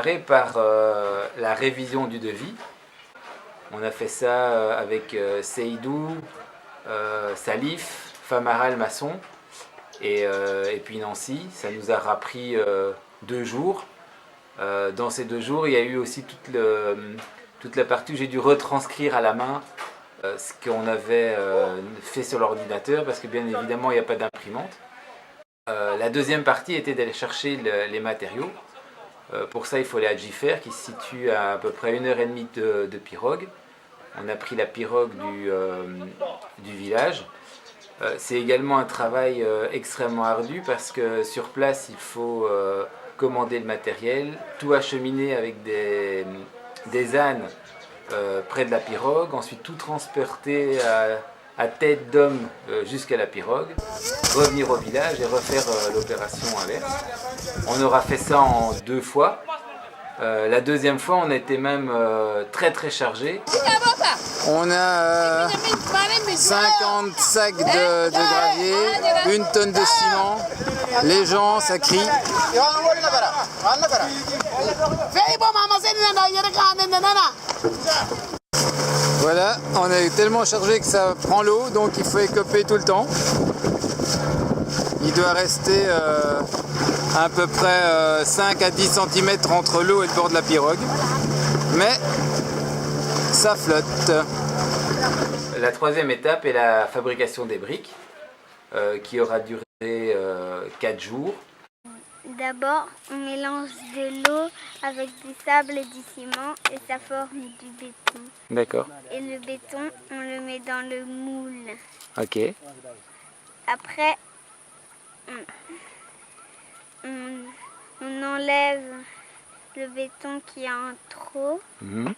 démarré par la révision du devis. On a fait ça avec Seydou, Salif, Famaral, Masson et puis Nancy. Ça nous a pris 2 jours. Dans ces 2 jours, il y a eu aussi toute la partie où j'ai dû retranscrire à la main ce qu'on avait fait sur l'ordinateur, parce que bien évidemment, il n'y a pas d'imprimante. La deuxième partie était d'aller chercher les matériaux. Pour ça, il faut aller à Jiffer, qui se situe à peu près 1h30 de pirogue. On a pris la pirogue du village. C'est également un travail extrêmement ardu, parce que sur place, il faut commander le matériel, tout acheminer avec des ânes près de la pirogue, ensuite tout transporter à tête d'homme jusqu'à la pirogue, revenir au village et refaire l'opération inverse. On aura fait ça en 2 fois. La deuxième fois, on était même très très chargé. On a 50 sacs de gravier, 1 tonne de ciment. Les gens, ça crie. Voilà, on est tellement chargé que ça prend l'eau, donc il faut écoper tout le temps. Il doit rester à peu près 5 à 10 cm entre l'eau et le bord de la pirogue. Mais ça flotte. La troisième étape est la fabrication des briques, qui aura duré 4 jours. D'abord, on mélange de l'eau avec du sable et du ciment et ça forme du béton. D'accord. Et le béton, on le met dans le moule. Ok. Après, on enlève le béton qui est en trop. Mhm.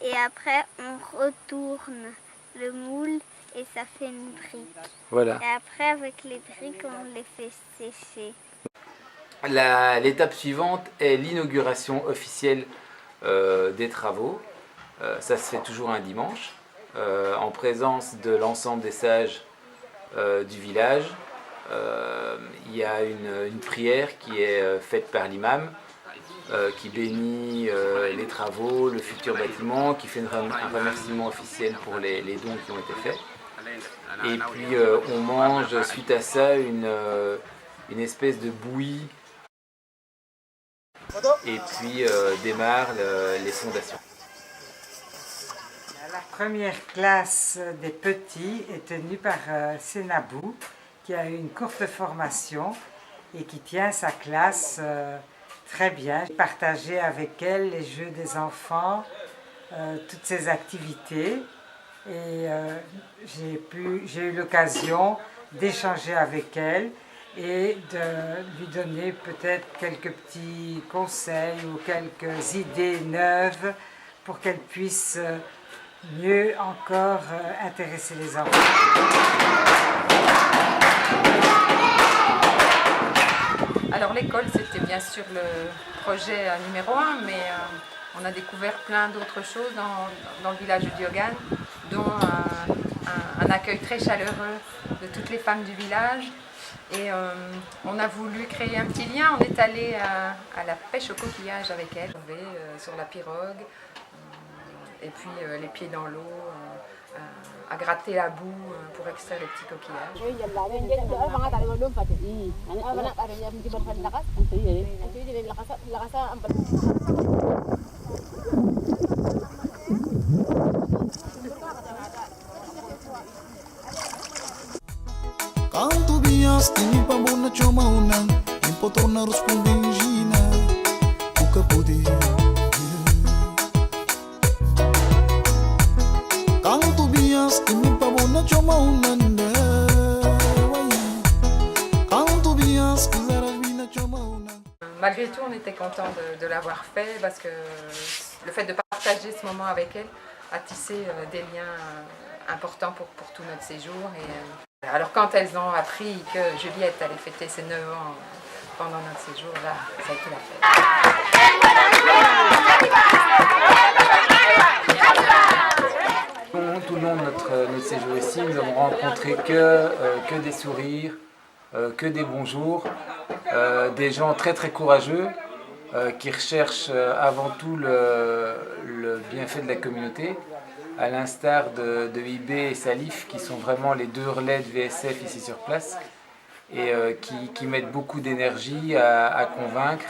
Et après, on retourne le moule et ça fait une brique. Voilà. Et après, avec les briques, on les fait sécher. L'étape suivante est l'inauguration officielle des travaux. Ça se fait toujours un dimanche, en présence de l'ensemble des sages du village. Il y a une prière qui est faite par l'imam, qui bénit les travaux, le futur bâtiment, qui fait un remerciement officiel pour les dons qui ont été faits. Et puis on mange suite à ça une espèce de bouillie, et puis démarrent les fondations. La première classe des petits est tenue par Sénabou, qui a eu une courte formation et qui tient sa classe très bien. J'ai partagé avec elle les jeux des enfants, toutes ses activités, et j'ai eu l'occasion d'échanger avec elle et de lui donner peut-être quelques petits conseils ou quelques idées neuves pour qu'elle puisse mieux encore intéresser les enfants. Alors l'école, c'était bien sûr le projet numéro 1, mais on a découvert plein d'autres choses dans le village de Diogan, dont un accueil très chaleureux de toutes les femmes du village. Et on a voulu créer un petit lien. On est allé à la pêche au coquillage avec elle, sur la pirogue, et puis les pieds dans l'eau, à gratter la boue pour extraire les petits coquillages. Canto bias tini pabona chomauna impotona ruspundingina uka pudi Canto bias tini pabona chomauna Canto bias kizarabina chomauna. Malgré tout, on était content de l'avoir fait, parce que le fait de partager ce moment avec elle a tissé des liens importants pour tout notre séjour. Et alors quand elles ont appris que Juliette allait fêter ses 9 ans pendant notre séjour, là, ça a été la fête. Tout le long de notre séjour ici, nous avons rencontré que des sourires, que des bonjours, des gens très très courageux, qui recherche avant tout le bienfait de la communauté, à l'instar de IB et Salif, qui sont vraiment les deux relais de VSF ici sur place, et qui mettent beaucoup d'énergie à convaincre